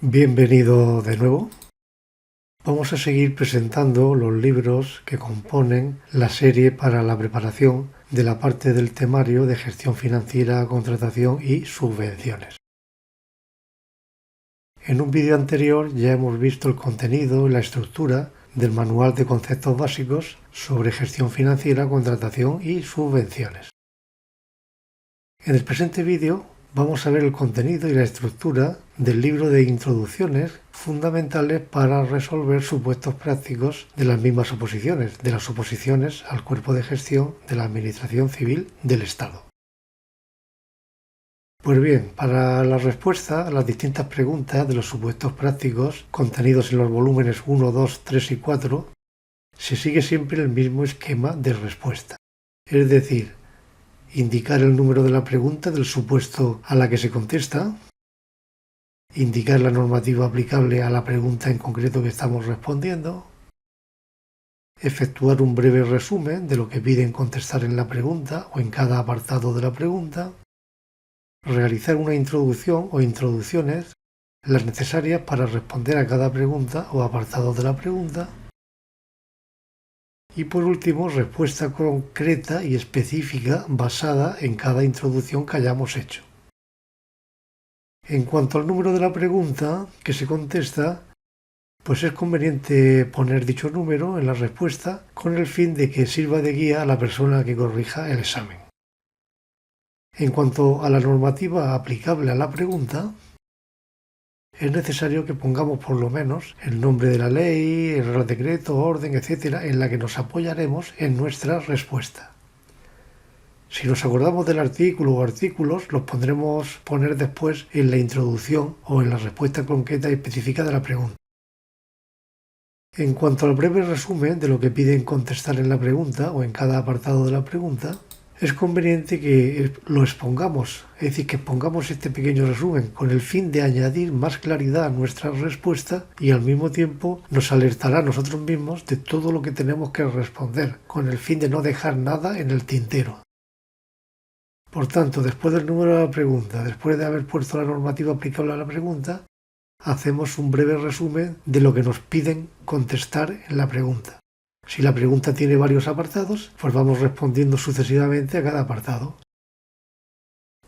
Bienvenido de nuevo. Vamos a seguir presentando los libros que componen la serie para la preparación de la parte del temario de gestión financiera, contratación y subvenciones. En un vídeo anterior ya hemos visto el contenido y la estructura del manual de conceptos básicos sobre gestión financiera, contratación y subvenciones. En el presente vídeo vamos a ver el contenido y la estructura del libro de introducciones fundamentales para resolver supuestos prácticos de las mismas oposiciones, de las oposiciones al cuerpo de gestión de la Administración Civil del Estado. Pues bien, para la respuesta a las distintas preguntas de los supuestos prácticos contenidos en los volúmenes 1, 2, 3 y 4, se sigue siempre el mismo esquema de respuesta. Es decir, indicar el número de la pregunta del supuesto a la que se contesta, indicar la normativa aplicable a la pregunta en concreto que estamos respondiendo, efectuar un breve resumen de lo que piden contestar en la pregunta o en cada apartado de la pregunta, realizar una introducción o introducciones, las necesarias para responder a cada pregunta o apartado de la pregunta, y por último, respuesta concreta y específica basada en cada introducción que hayamos hecho. En cuanto al número de la pregunta que se contesta, pues es conveniente poner dicho número en la respuesta con el fin de que sirva de guía a la persona que corrija el examen. En cuanto a la normativa aplicable a la pregunta, es necesario que pongamos por lo menos el nombre de la ley, el real decreto, orden, etc., en la que nos apoyaremos en nuestra respuesta. Si nos acordamos del artículo o artículos, los podremos poner después en la introducción o en la respuesta concreta y específica de la pregunta. En cuanto al breve resumen de lo que piden contestar en la pregunta o en cada apartado de la pregunta, es conveniente que lo expongamos, es decir, que pongamos este pequeño resumen con el fin de añadir más claridad a nuestra respuesta y al mismo tiempo nos alertará a nosotros mismos de todo lo que tenemos que responder, con el fin de no dejar nada en el tintero. Por tanto, después del número de la pregunta, después de haber puesto la normativa aplicable a la pregunta, hacemos un breve resumen de lo que nos piden contestar en la pregunta. Si la pregunta tiene varios apartados, pues vamos respondiendo sucesivamente a cada apartado.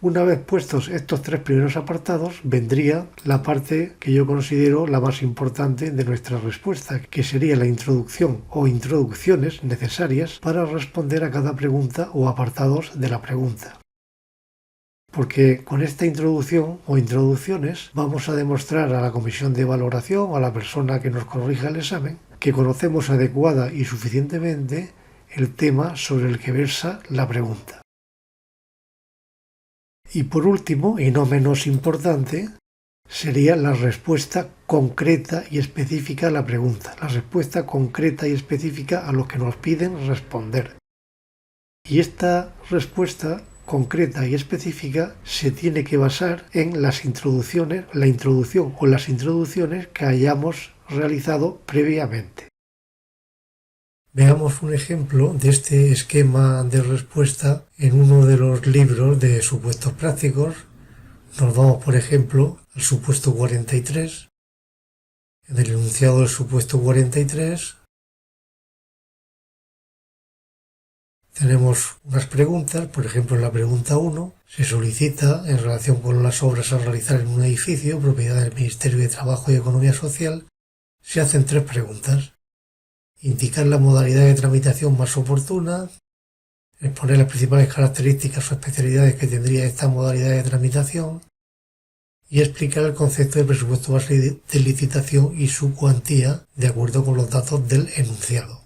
Una vez puestos estos tres primeros apartados, vendría la parte que yo considero la más importante de nuestra respuesta, que sería la introducción o introducciones necesarias para responder a cada pregunta o apartados de la pregunta. Porque con esta introducción o introducciones vamos a demostrar a la comisión de valoración o a la persona que nos corrija el examen que conocemos adecuada y suficientemente el tema sobre el que versa la pregunta. Y por último, y no menos importante, sería la respuesta concreta y específica a la pregunta, la respuesta concreta y específica a lo que nos piden responder. Y esta respuesta concreta y específica se tiene que basar en las introducciones, la introducción o las introducciones que hayamos realizado previamente. Veamos un ejemplo de este esquema de respuesta en uno de los libros de supuestos prácticos. Nos vamos, por ejemplo, al supuesto 43. En el enunciado del supuesto 43 tenemos unas preguntas. Por ejemplo, en la pregunta 1 se solicita, en relación con las obras a realizar en un edificio propiedad del Ministerio de Trabajo y Economía Social, se hacen tres preguntas. Indicar la modalidad de tramitación más oportuna, exponer las principales características o especialidades que tendría esta modalidad de tramitación y explicar el concepto de presupuesto base de licitación y su cuantía de acuerdo con los datos del enunciado.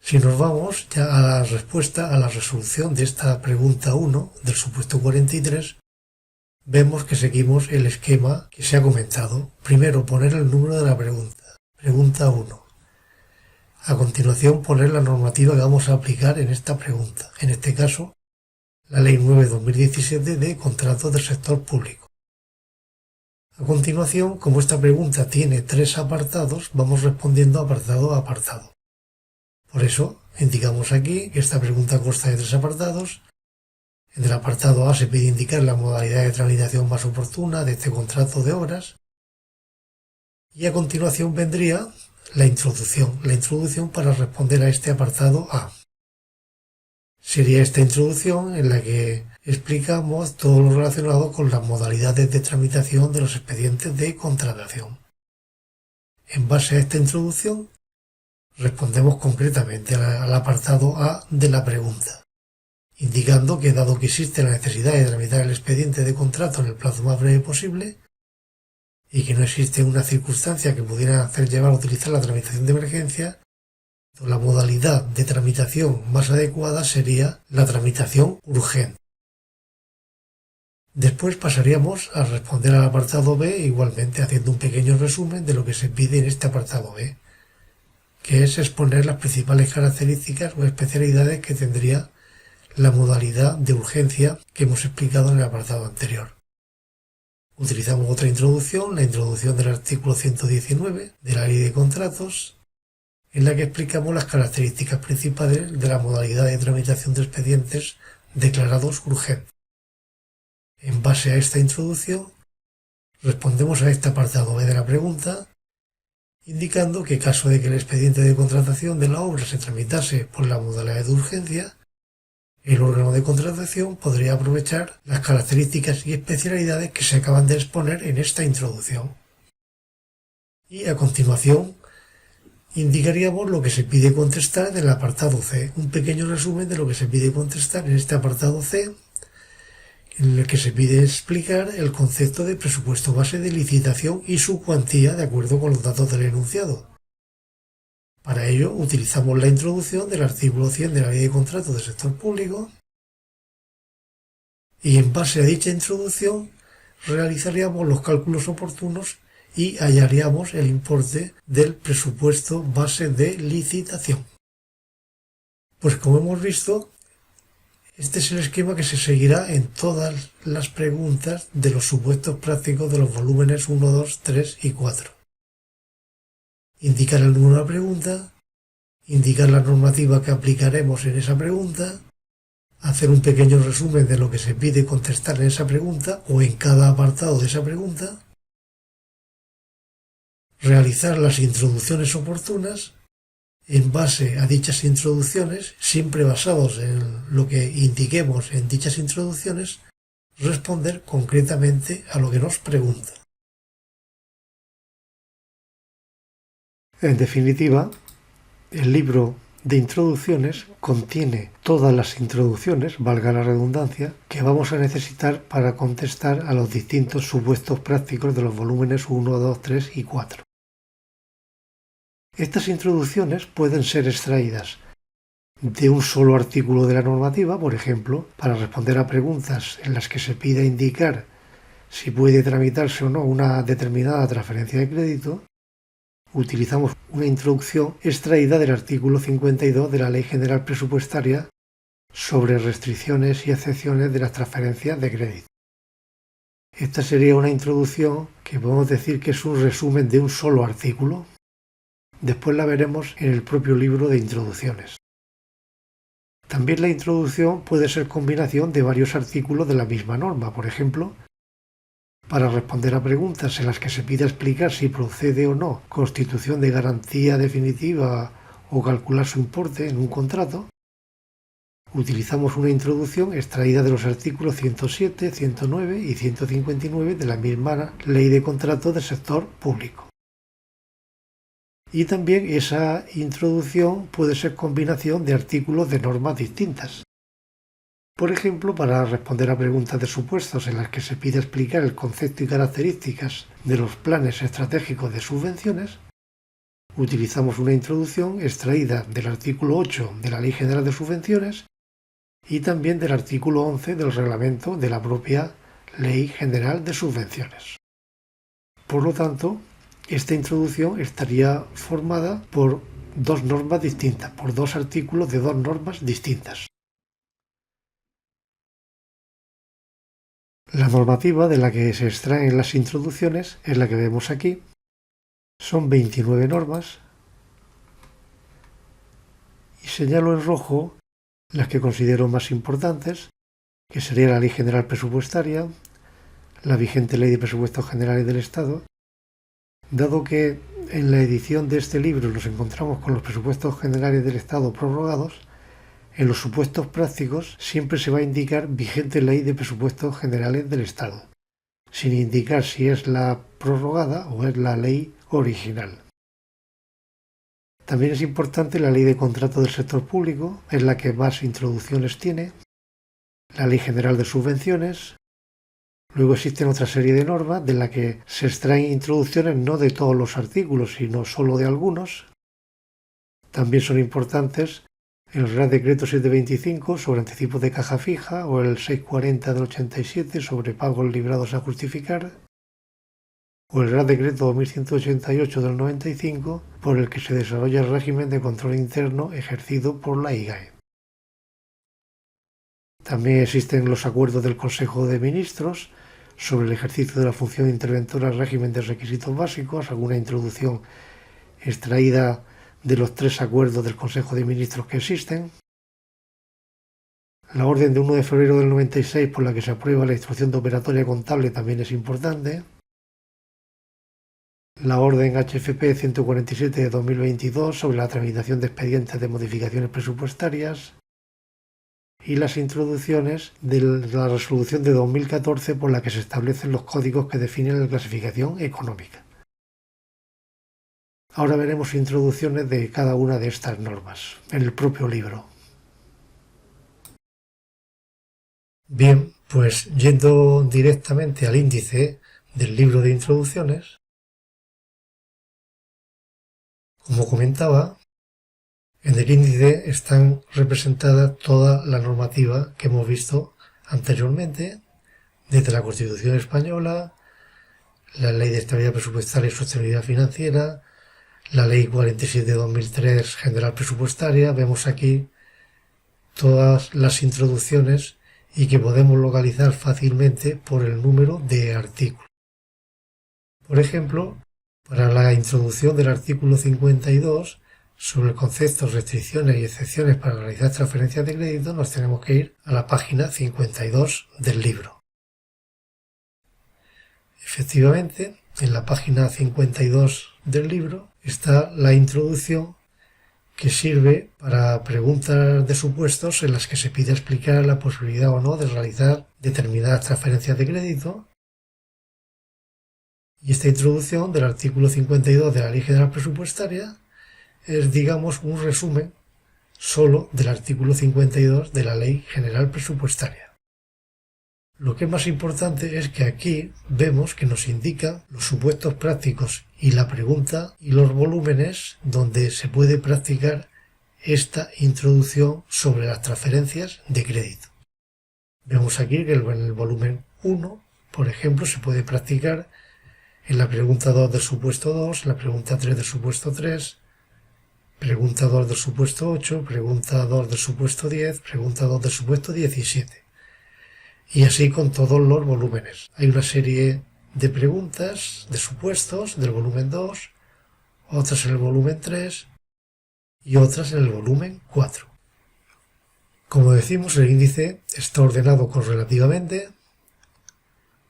Si nos vamos ya a la respuesta a la resolución de esta pregunta 1 del supuesto 43, vemos que seguimos el esquema que se ha comentado. Primero, poner el número de la pregunta. Pregunta 1. A continuación, poner la normativa que vamos a aplicar en esta pregunta. En este caso, la Ley 9/2017 de contratos del sector público. A continuación, como esta pregunta tiene tres apartados, vamos respondiendo apartado a apartado. Por eso, indicamos aquí que esta pregunta consta de tres apartados. En el apartado A se pide indicar la modalidad de tramitación más oportuna de este contrato de obras. Y a continuación vendría la introducción para responder a este apartado A. Sería esta introducción en la que explicamos todo lo relacionado con las modalidades de tramitación de los expedientes de contratación. En base a esta introducción, respondemos concretamente al apartado A de la pregunta, indicando que dado que existe la necesidad de tramitar el expediente de contrato en el plazo más breve posible y que no existe una circunstancia que pudiera hacer llevar a utilizar la tramitación de emergencia, la modalidad de tramitación más adecuada sería la tramitación urgente. Después pasaríamos a responder al apartado B, igualmente haciendo un pequeño resumen de lo que se pide en este apartado B, que es exponer las principales características o especialidades que tendría la modalidad de urgencia que hemos explicado en el apartado anterior. Utilizamos otra introducción, la introducción del artículo 119 de la Ley de Contratos, en la que explicamos las características principales de la modalidad de tramitación de expedientes declarados urgentes. En base a esta introducción, respondemos a este apartado B de la pregunta, indicando que en caso de que el expediente de contratación de la obra se tramitase por la modalidad de urgencia, el órgano de contratación podría aprovechar las características y especialidades que se acaban de exponer en esta introducción. Y a continuación, indicaríamos lo que se pide contestar en el apartado C, un pequeño resumen de lo que se pide contestar en este apartado C, en el que se pide explicar el concepto de presupuesto base de licitación y su cuantía de acuerdo con los datos del enunciado. Para ello utilizamos la introducción del artículo 100 de la Ley de Contratos del Sector Público y en base a dicha introducción realizaríamos los cálculos oportunos y hallaríamos el importe del presupuesto base de licitación. Pues como hemos visto, este es el esquema que se seguirá en todas las preguntas de los supuestos prácticos de los volúmenes 1, 2, 3 y 4. Indicar el número de la pregunta, indicar la normativa que aplicaremos en esa pregunta, hacer un pequeño resumen de lo que se pide contestar en esa pregunta o en cada apartado de esa pregunta, realizar las introducciones oportunas. En base a dichas introducciones, siempre basados en lo que indiquemos en dichas introducciones, responder concretamente a lo que nos pregunta. En definitiva, el libro de introducciones contiene todas las introducciones, valga la redundancia, que vamos a necesitar para contestar a los distintos supuestos prácticos de los volúmenes 1, 2, 3 y 4. Estas introducciones pueden ser extraídas de un solo artículo de la normativa, por ejemplo, para responder a preguntas en las que se pida indicar si puede tramitarse o no una determinada transferencia de crédito. Utilizamos una introducción extraída del artículo 52 de la Ley General Presupuestaria sobre restricciones y excepciones de las transferencias de crédito. Esta sería una introducción que podemos decir que es un resumen de un solo artículo. Después la veremos en el propio libro de introducciones. También la introducción puede ser combinación de varios artículos de la misma norma, por ejemplo, para responder a preguntas en las que se pida explicar si procede o no constitución de garantía definitiva o calcular su importe en un contrato. Utilizamos una introducción extraída de los artículos 107, 109 y 159 de la misma Ley de Contratos del Sector Público. Y también esa introducción puede ser combinación de artículos de normas distintas. Por ejemplo, para responder a preguntas de supuestos en las que se pide explicar el concepto y características de los planes estratégicos de subvenciones, utilizamos una introducción extraída del artículo 8 de la Ley General de Subvenciones y también del artículo 11 del reglamento de la propia Ley General de Subvenciones. Por lo tanto, esta introducción estaría formada por dos normas distintas, por dos artículos de dos normas distintas. La normativa de la que se extraen las introducciones es la que vemos aquí. Son 29 normas y señalo en rojo las que considero más importantes que sería la Ley General Presupuestaria, la vigente Ley de Presupuestos Generales del Estado. Dado que en la edición de este libro nos encontramos con los presupuestos generales del Estado prorrogados, en los supuestos prácticos siempre se va a indicar vigente Ley de Presupuestos Generales del Estado, sin indicar si es la prorrogada o es la ley original. También es importante la Ley de Contrato del Sector Público, es la que más introducciones tiene, la Ley General de Subvenciones. Luego existen otra serie de normas de las que se extraen introducciones no de todos los artículos, sino solo de algunos. También son importantes el Real Decreto 725 sobre anticipos de caja fija o el 640 del 87 sobre pagos librados a justificar o el Real Decreto 2188 del 95 por el que se desarrolla el régimen de control interno ejercido por la IGAE. También existen los acuerdos del Consejo de Ministros sobre el ejercicio de la función interventora al régimen de requisitos básicos, alguna introducción extraída de los 3 acuerdos del Consejo de Ministros que existen. La orden de 1 de febrero del 96 por la que se aprueba la instrucción de operatoria contable también es importante. La orden HFP 147 de 2022 sobre la tramitación de expedientes de modificaciones presupuestarias. Y las introducciones de la resolución de 2014 por la que se establecen los códigos que definen la clasificación económica. Ahora veremos introducciones de cada una de estas normas en el propio libro. Bien, pues yendo directamente al índice del libro de introducciones, como comentaba, en el índice están representadas toda la normativa que hemos visto anteriormente, desde la Constitución Española, la Ley de Estabilidad Presupuestaria y Sostenibilidad Financiera, la Ley 47 de 2003 General Presupuestaria. Vemos aquí todas las introducciones y que podemos localizar fácilmente por el número de artículos. Por ejemplo, para la introducción del artículo 52 sobre el concepto, restricciones y excepciones para realizar transferencias de crédito, nos tenemos que ir a la página 52 del libro. Efectivamente, en la página 52 del libro está la introducción que sirve para preguntas de supuestos en las que se pide explicar la posibilidad o no de realizar determinadas transferencias de crédito. Y esta introducción del artículo 52 de la Ley General Presupuestaria es, digamos, un resumen solo del artículo 52 de la Ley General Presupuestaria. Lo que es más importante es que aquí vemos que nos indica los supuestos prácticos y la pregunta y los volúmenes donde se puede practicar esta introducción sobre las transferencias de crédito. Vemos aquí que en el volumen 1, por ejemplo, se puede practicar en la pregunta 2 del supuesto 2, la pregunta 3 del supuesto 3, pregunta 2 del supuesto 8, pregunta 2 del supuesto 10, pregunta 2 del supuesto 17. Y así con todos los volúmenes. Hay una serie de preguntas, de supuestos, del volumen 2, otras en el volumen 3 y otras en el volumen 4. Como decimos, el índice está ordenado correlativamente.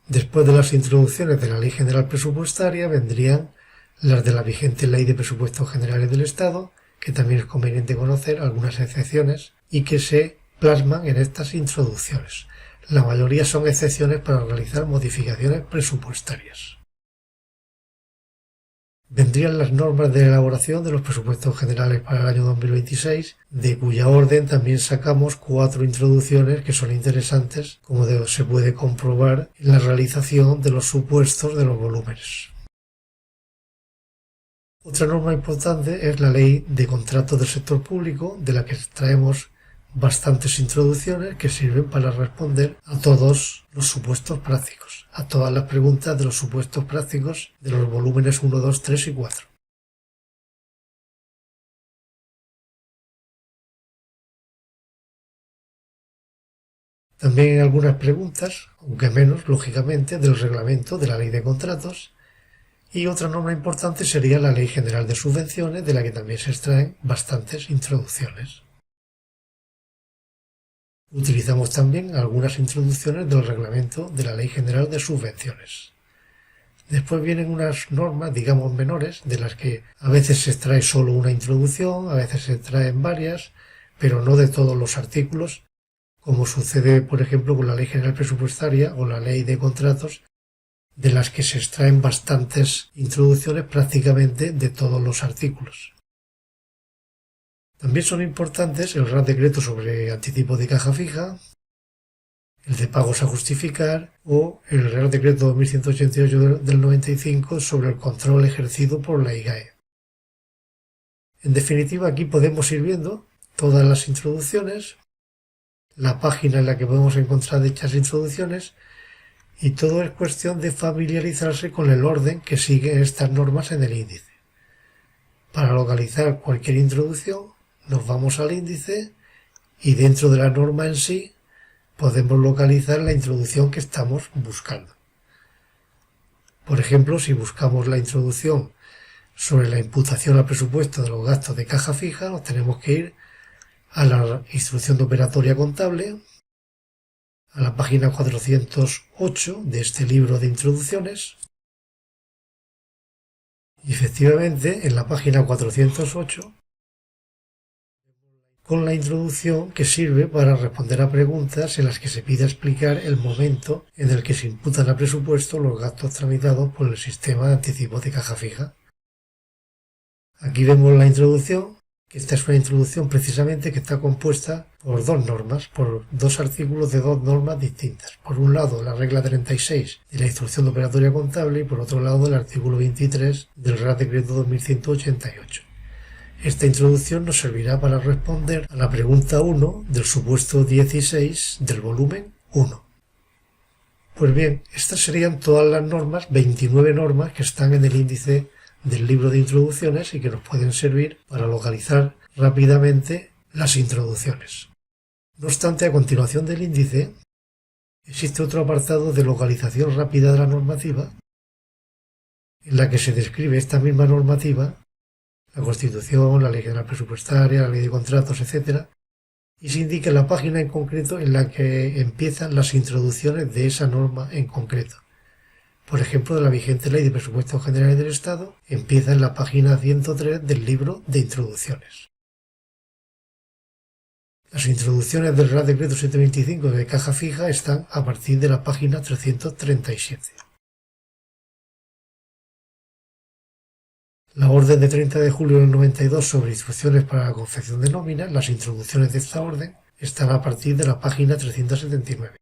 Después de las introducciones de la Ley General Presupuestaria vendrían las de la vigente Ley de Presupuestos Generales del Estado, que también es conveniente conocer algunas excepciones y que se plasman en estas introducciones. La mayoría son excepciones para realizar modificaciones presupuestarias. Vendrían las normas de elaboración de los presupuestos generales para el año 2026, de cuya orden también sacamos 4 introducciones que son interesantes, como se puede comprobar en la realización de los supuestos de los volúmenes. Otra norma importante es la Ley de Contratos del Sector Público, de la que traemos bastantes introducciones que sirven para responder a todos los supuestos prácticos, a todas las preguntas de los supuestos prácticos de los volúmenes 1, 2, 3 y 4. También hay algunas preguntas, aunque menos, lógicamente, del reglamento de la Ley de Contratos. Y otra norma importante sería la Ley General de Subvenciones, de la que también se extraen bastantes introducciones. Utilizamos también algunas introducciones del reglamento de la Ley General de Subvenciones. Después vienen unas normas, digamos, menores, de las que a veces se extrae solo una introducción, a veces se extraen varias, pero no de todos los artículos, como sucede, por ejemplo, con la Ley General Presupuestaria o la Ley de Contratos, de las que se extraen bastantes introducciones prácticamente de todos los artículos. También son importantes el Real Decreto sobre anticipo de caja fija, el de pagos a justificar o el Real Decreto 2188 del 95 sobre el control ejercido por la IGAE. En definitiva, aquí podemos ir viendo todas las introducciones, la página en la que podemos encontrar dichas introducciones, y todo es cuestión de familiarizarse con el orden que siguen estas normas en el índice. Para localizar cualquier introducción, nos vamos al índice y dentro de la norma en sí podemos localizar la introducción que estamos buscando. Por ejemplo, si buscamos la introducción sobre la imputación al presupuesto de los gastos de caja fija, nos tenemos que ir a la instrucción de operatoria contable, a la página 408 de este libro de introducciones, y efectivamente en la página 408 con la introducción que sirve para responder a preguntas en las que se pide explicar el momento en el que se imputan a presupuesto los gastos tramitados por el sistema de anticipo de caja fija. Aquí vemos la introducción, que esta es una introducción precisamente que está compuesta por dos normas, por dos artículos de dos normas distintas. Por un lado, la regla 36 de la instrucción de operatoria contable y por otro lado, el artículo 23 del Real Decreto 2188. Esta introducción nos servirá para responder a la pregunta 1 del supuesto 16 del volumen 1. Pues bien, estas serían todas las normas, 29 normas que están en el índice del libro de introducciones y que nos pueden servir para localizar rápidamente las introducciones. No obstante, a continuación del índice existe otro apartado de localización rápida de la normativa en la que se describe esta misma normativa, la Constitución, la Ley General Presupuestaria, la Ley de Contratos, etc., y se indica la página en concreto en la que empiezan las introducciones de esa norma en concreto. Por ejemplo, de la vigente Ley de Presupuestos Generales del Estado empieza en la página 103 del libro de introducciones. Las introducciones del Real Decreto 725 de caja fija están a partir de la página 337. La orden de 30 de julio del 92 sobre instrucciones para la confección de nóminas, las introducciones de esta orden están a partir de la página 379.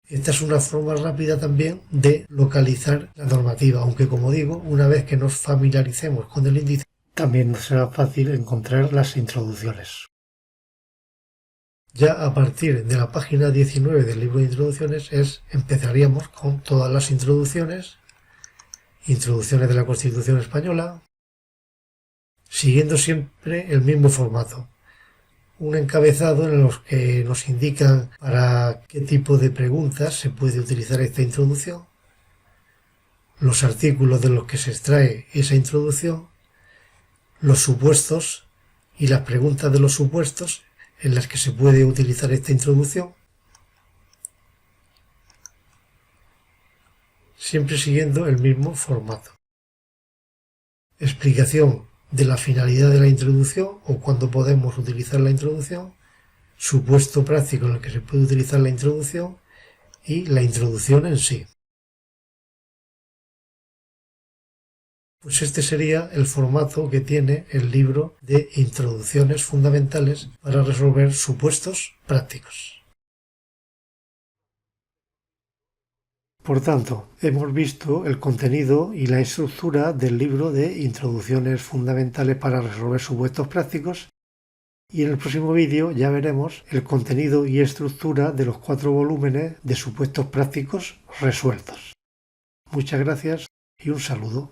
Esta es una forma rápida también de localizar la normativa, aunque como digo, una vez que nos familiaricemos con el índice, también nos será fácil encontrar las introducciones. Ya a partir de la página 19 del libro de introducciones empezaríamos con todas las introducciones de la Constitución Española, siguiendo siempre el mismo formato. Un encabezado en los que nos indican para qué tipo de preguntas se puede utilizar esta introducción, los artículos de los que se extrae esa introducción, los supuestos y las preguntas de los supuestos en las que se puede utilizar esta introducción, siempre siguiendo el mismo formato. Explicación de la finalidad de la introducción o cuándo podemos utilizar la introducción, supuesto práctico en el que se puede utilizar la introducción y la introducción en sí. Pues este sería el formato que tiene el libro de introducciones fundamentales para resolver supuestos prácticos. Por tanto, hemos visto el contenido y la estructura del libro de Introducciones fundamentales para resolver supuestos prácticos y en el próximo vídeo ya veremos el contenido y estructura de los 4 volúmenes de supuestos prácticos resueltos. Muchas gracias y un saludo.